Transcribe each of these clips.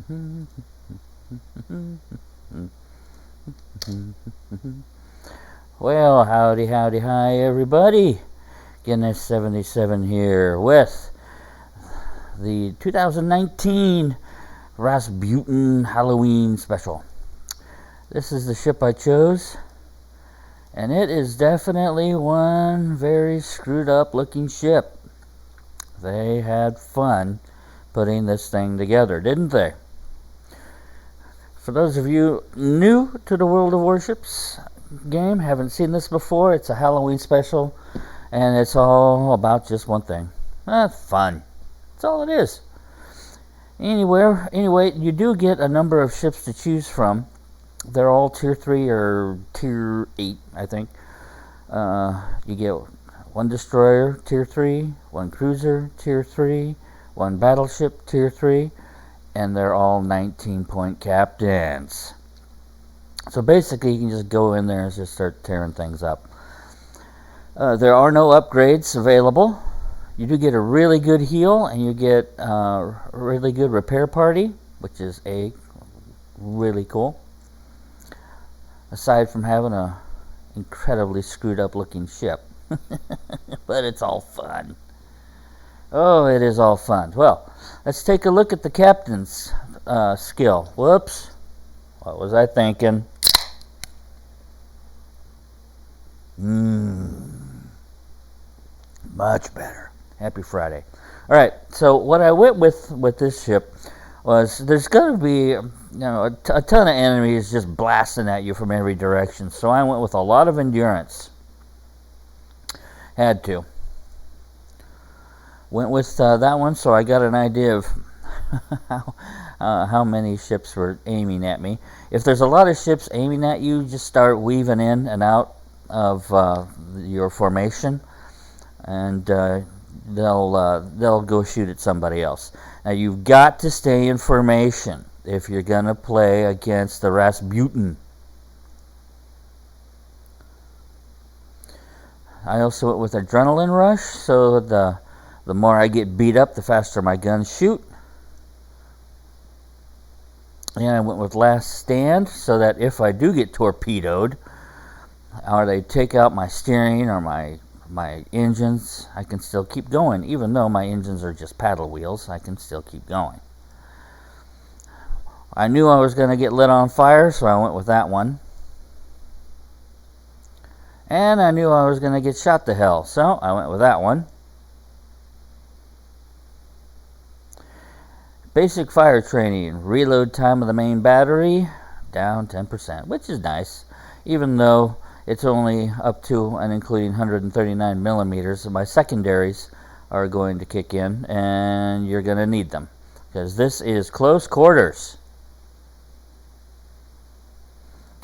Well, howdy, howdy, hi, everybody. Guinness 77 here with the 2019 Rasputin Halloween special. This is the ship I chose, and it is definitely one very screwed up looking ship. They had fun putting this thing together, didn't they? For those of you new to the World of Warships game, haven't seen this before, it's a Halloween special, and it's all about just one thing. Fun. That's all it is. Anyway, you do get a number of ships to choose from. They're all Tier 3 or Tier 8, I think. You get one destroyer, Tier 3, one cruiser, Tier 3, one battleship, Tier 3, and they're all 19-point captains. So basically, you can just go in there and just start tearing things up. There are no upgrades available. You do get a really good heal, and you get a really good repair party, which is really cool. Aside from having a incredibly screwed up looking ship. But it's all fun. Oh, it is all fun. Well, let's take a look at the captain's skill. Whoops. What was I thinking? Much better. Happy Friday. All right, so what I went with this ship was there's going to be a ton of enemies just blasting at you from every direction. So I went with a lot of endurance. Had to. Went with that one, so I got an idea of how many ships were aiming at me. If there's a lot of ships aiming at you, just start weaving in and out of your formation, and they'll go shoot at somebody else. Now you've got to stay in formation if you're gonna play against the Rasputin. I also went with adrenaline rush, so the more I get beat up, the faster my guns shoot. And I went with last stand, so that if I do get torpedoed, or they take out my steering or my engines, I can still keep going. Even though my engines are just paddle wheels, I can still keep going. I knew I was going to get lit on fire, so I went with that one. And I knew I was going to get shot to hell, so I went with that one. Basic fire training, reload time of the main battery, down 10%, which is nice, even though it's only up to and including 139 millimeters. My secondaries are going to kick in, and you're going to need them, because this is close quarters.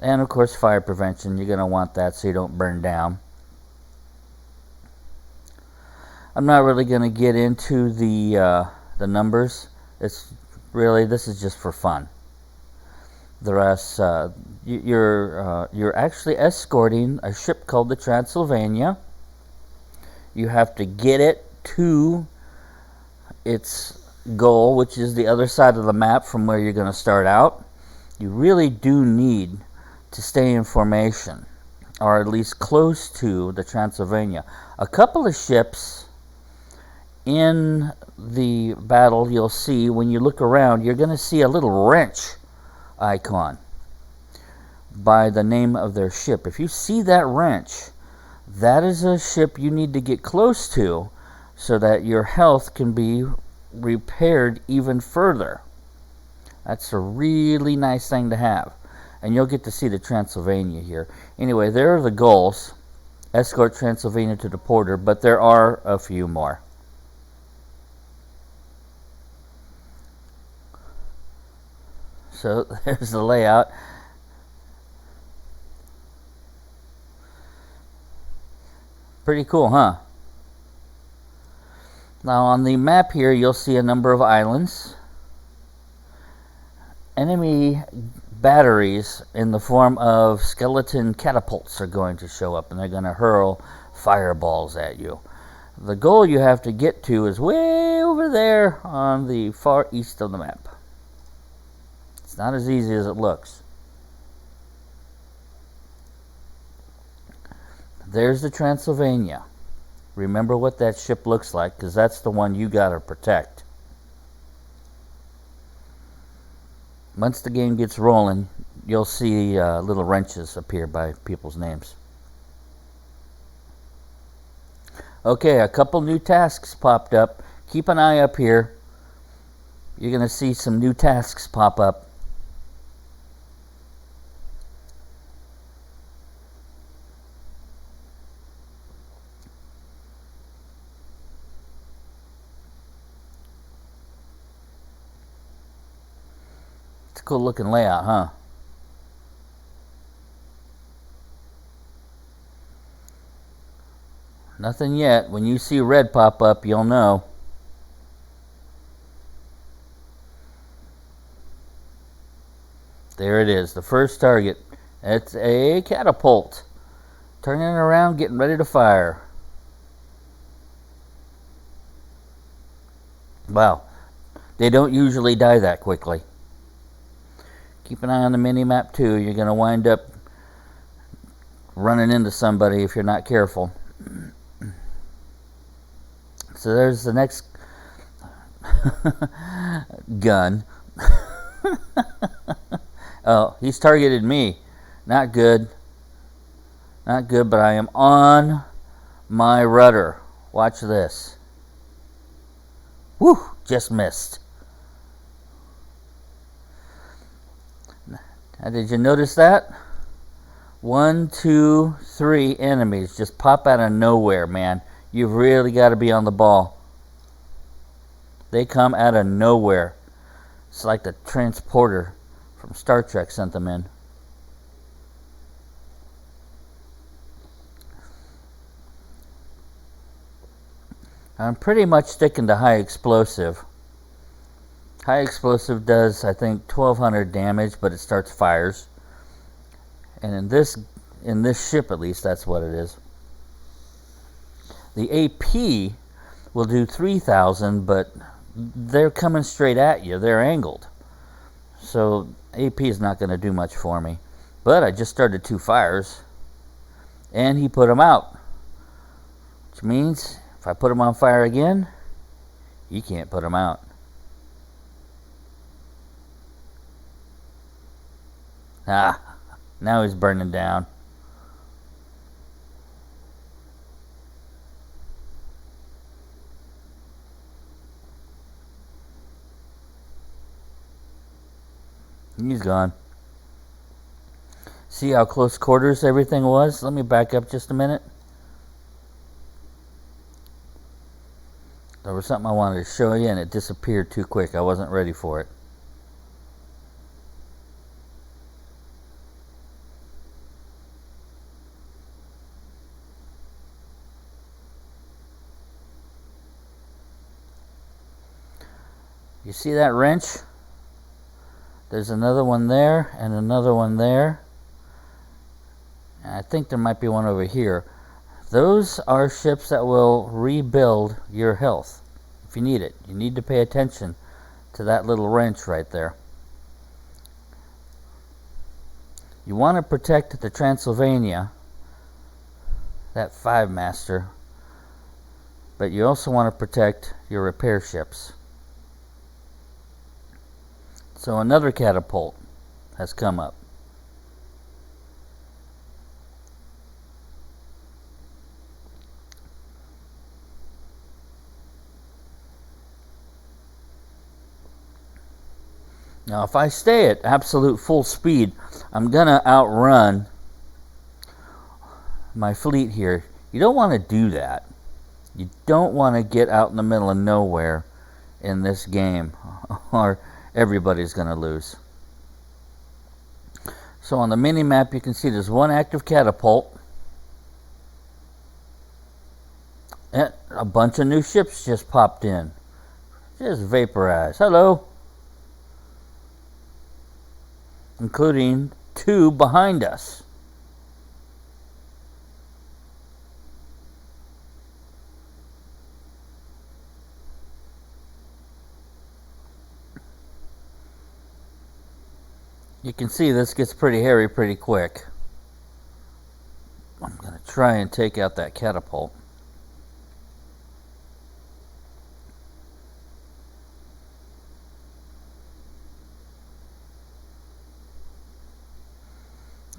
And of course, fire prevention, you're going to want that so you don't burn down. I'm not really going to get into the numbers. This is just for fun. The rest, you're actually escorting a ship called the Transylvania. You have to get it to its goal, which is the other side of the map from where you're going to start out. You really do need to stay in formation, or at least close to the Transylvania. A couple of ships in the battle, you'll see when you look around, you're going to see a little wrench icon by the name of their ship. If you see that wrench, that is a ship you need to get close to so that your health can be repaired even further. That's a really nice thing to have. And you'll get to see the Transylvania here. Anyway, there are the goals. Escort Transylvania to the Porter, but there are a few more. So there's the layout. Pretty cool, huh? Now on the map here, you'll see a number of islands. Enemy batteries in the form of skeleton catapults are going to show up, and they're going to hurl fireballs at you. The goal you have to get to is way over there on the far east of the map. It's not as easy as it looks. There's the Transylvania. Remember what that ship looks like, because that's the one you got to protect. Once the game gets rolling, you'll see little wrenches appear by people's names. Okay, a couple new tasks popped up. Keep an eye up here. You're going to see some new tasks pop up. It's a cool looking layout, huh? Nothing yet. When you see red pop up, you'll know. There it is, the first target. It's a catapult. Turning around, getting ready to fire. Wow, they don't usually die that quickly. Keep an eye on the mini-map too. You're going to wind up running into somebody if you're not careful. So there's the next gun. Oh, he's targeted me. Not good. Not good, but I am on my rudder. Watch this. Whew, just missed. Now, did you notice that? 1, 2, 3 enemies just pop out of nowhere, man. You've really got to be on the ball. They come out of nowhere. It's like the transporter from Star Trek sent them in. I'm pretty much sticking to high explosive. High explosive does, I think, 1,200 damage, but it starts fires. And in this ship, at least, that's what it is. The AP will do 3,000, but they're coming straight at you. They're angled. So AP is not going to do much for me. But I just started 2 fires, and he put them out. Which means if I put them on fire again, you can't put them out. Ah, now he's burning down. He's gone. See how close quarters everything was? Let me back up just a minute. There was something I wanted to show you and it disappeared too quick. I wasn't ready for it. You see that wrench? There's another one there and another one there. And I think there might be one over here. Those are ships that will rebuild your health if you need it. You need to pay attention to that little wrench right there. You want to protect the Transylvania, that 5-master, but you also want to protect your repair ships. So another catapult has come up. Now if I stay at absolute full speed, I'm going to outrun my fleet here. You don't want to do that. You don't want to get out in the middle of nowhere in this game, or everybody's going to lose. So on the mini map you can see there's one active catapult and a bunch of new ships just popped in. Just vaporized. Hello. Including 2 behind us. You can see this gets pretty hairy pretty quick. I'm going to try and take out that catapult.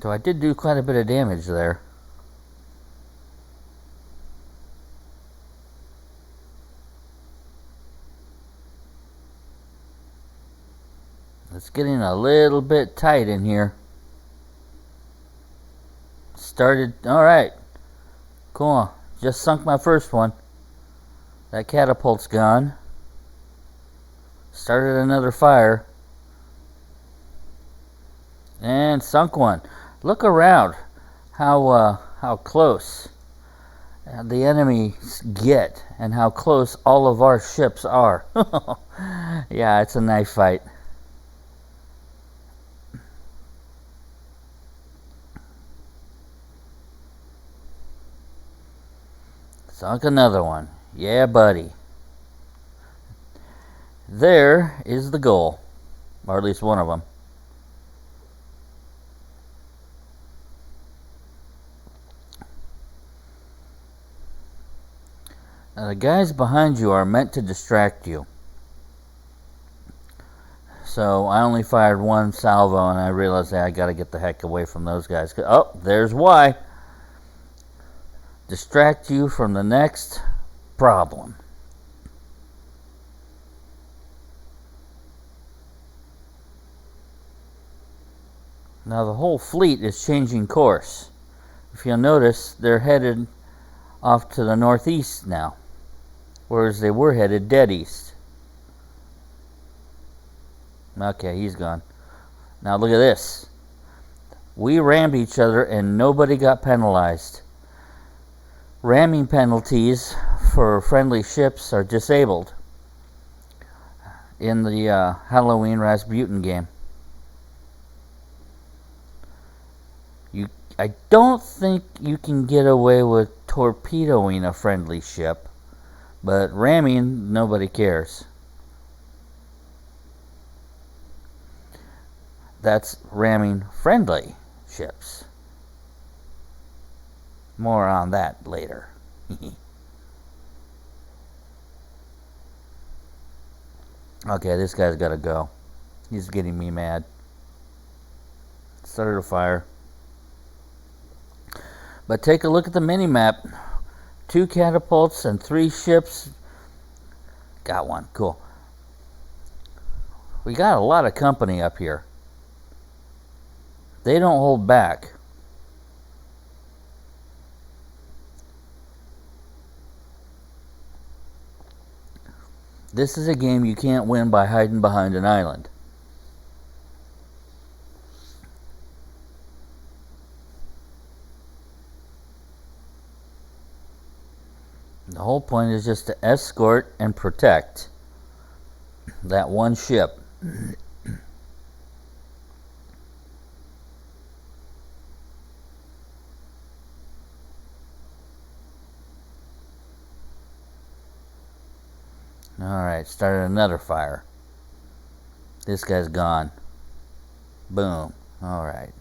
So I did do quite a bit of damage there. It's getting a little bit tight in here. Started, alright. Cool. Just sunk my first one. That catapult's gone. Started another fire. And sunk one. Look around how close the enemies get and how close all of our ships are. Yeah, it's a knife fight. Sunk another one. Yeah, buddy. There is the goal. Or at least one of them. Now, the guys behind you are meant to distract you. So I only fired one salvo and I realized I got to get the heck away from those guys. Oh, there's why. Distract you from the next problem. Now the whole fleet is changing course. If you'll notice, they're headed off to the northeast now, whereas they were headed dead east. Okay, he's gone. Now look at this. We rammed each other and nobody got penalized. Ramming penalties for friendly ships are disabled in the Halloween Rasputin game. I don't think you can get away with torpedoing a friendly ship, but ramming, nobody cares. That's ramming friendly ships. More on that later. Okay, this guy's got to go. He's getting me mad. Started a fire. But take a look at the mini-map. 2 catapults and 3 ships. Got one. Cool. We got a lot of company up here. They don't hold back. This is a game you can't win by hiding behind an island. The whole point is just to escort and protect that one ship. Alright, started another fire. This guy's gone. Boom. Alright.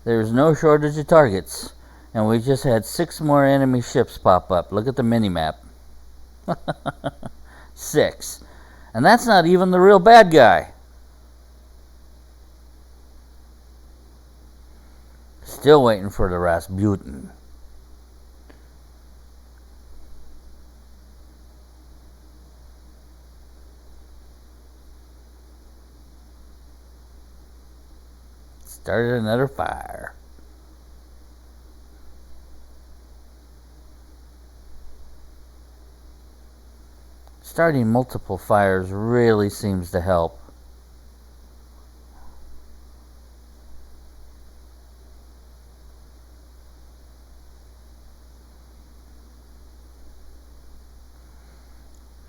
There's no shortage of targets. And we just had 6 more enemy ships pop up. Look at the mini-map. 6. And that's not even the real bad guy. Still waiting for the Rasputin. Started another fire. Starting multiple fires really seems to help.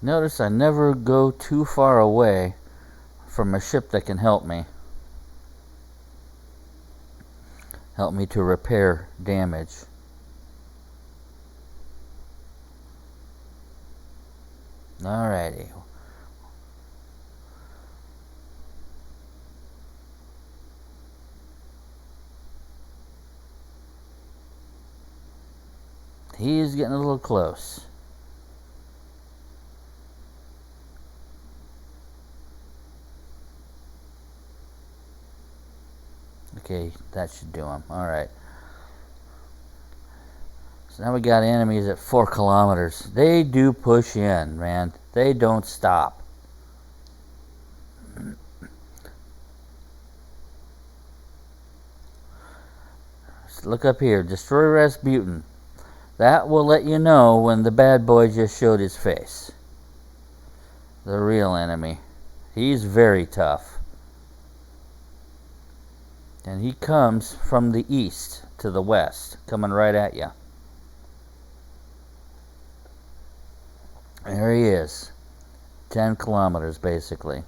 Notice I never go too far away from a ship that can help me. Help me to repair damage. Alrighty. He's getting a little close. Okay, that should do him. Alright. So now we got enemies at 4 kilometers. They do push in, man. They don't stop. So look up here. Destroy Rasputin. That will let you know when the bad boy just showed his face. The real enemy. He's very tough. And he comes from the east to the west, coming right at you. There he is. 10 kilometers, basically.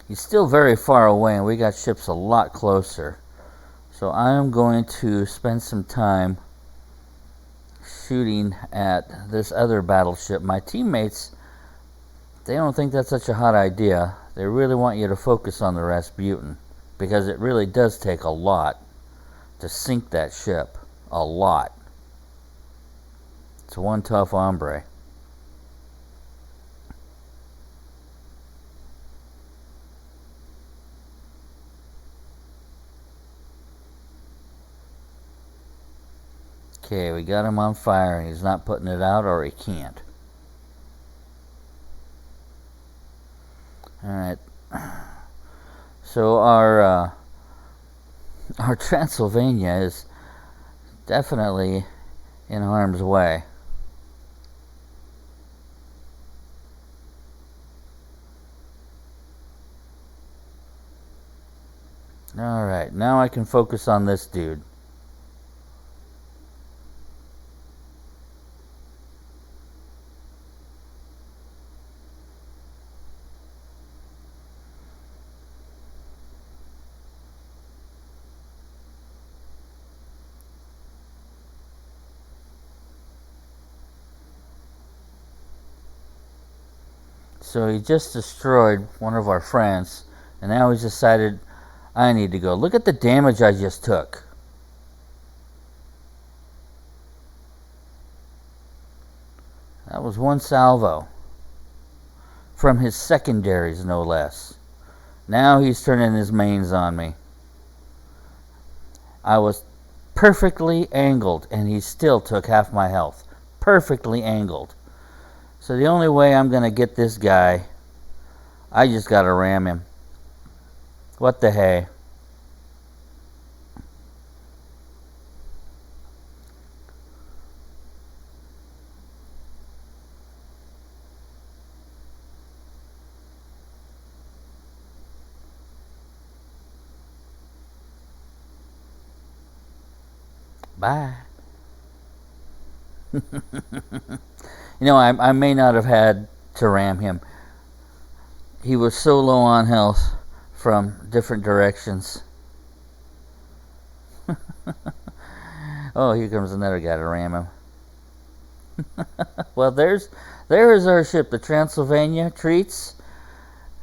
He's still very far away, and we got ships a lot closer. So I'm going to spend some time shooting at this other battleship. My teammates, they don't think that's such a hot idea. They really want you to focus on the Rasputin, because it really does take a lot to sink that ship. A lot. It's one tough hombre. Okay, we got him on fire, and he's not putting it out, or he can't. Alright. So our Transylvania is definitely in harm's way. Alright, now I can focus on this dude. So he just destroyed one of our friends, and now he's decided I need to go. Look at the damage I just took. That was one salvo. From his secondaries, no less. Now he's turning his mains on me. I was perfectly angled, and he still took half my health. Perfectly angled. So the only way I'm going to get this guy, I just got to ram him. What the hey? Bye. You know, I may not have had to ram him. He was so low on health from different directions. Oh, here comes another guy to ram him. Well, there is our ship, the Transylvania. Treats.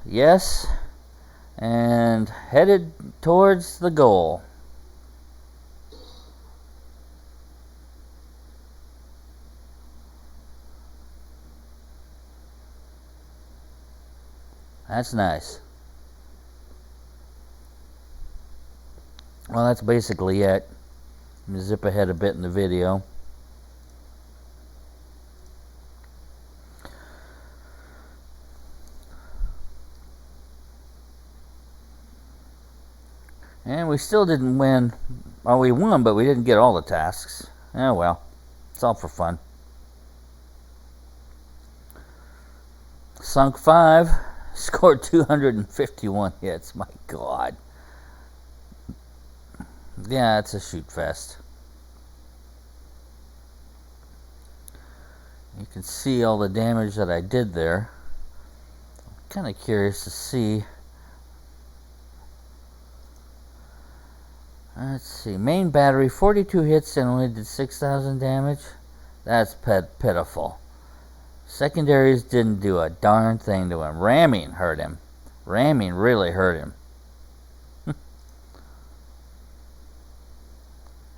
Yes. And headed towards the goal. That's nice. Well, that's basically it. Let me zip ahead a bit in the video. And we still didn't win. Well, we won, but we didn't get all the tasks. Oh well. It's all for fun. Sunk 5. Scored 251 hits. My God. Yeah, it's a shoot fest. You can see all the damage that I did there. I'm kind of curious to see. Let's see. Main battery, 42 hits and only did 6,000 damage. That's pitiful. Secondaries didn't do a darn thing to him. Ramming hurt him. Ramming really hurt him.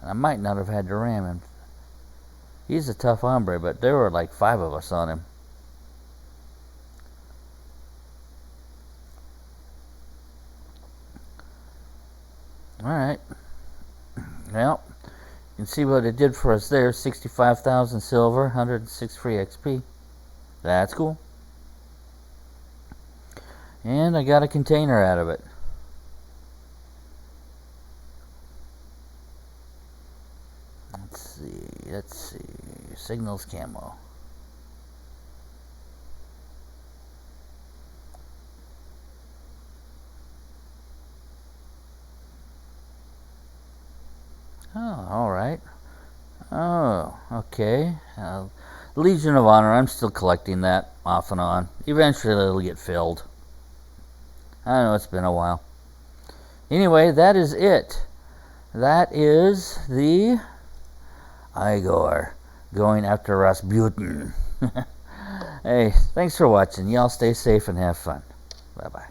I might not have had to ram him. He's a tough hombre, but there were like 5 of us on him. Alright. Well, you can see what it did for us there. 65,000 silver, 106 free XP. That's cool. And I got a container out of it. Let's see. Signals camo. Oh, alright. Oh, okay. Legion of Honor, I'm still collecting that off and on. Eventually it'll get filled. I know it's been a while. Anyway, that is it. That is the Igor going after Rasputin. Hey, thanks for watching. Y'all stay safe and have fun. Bye-bye.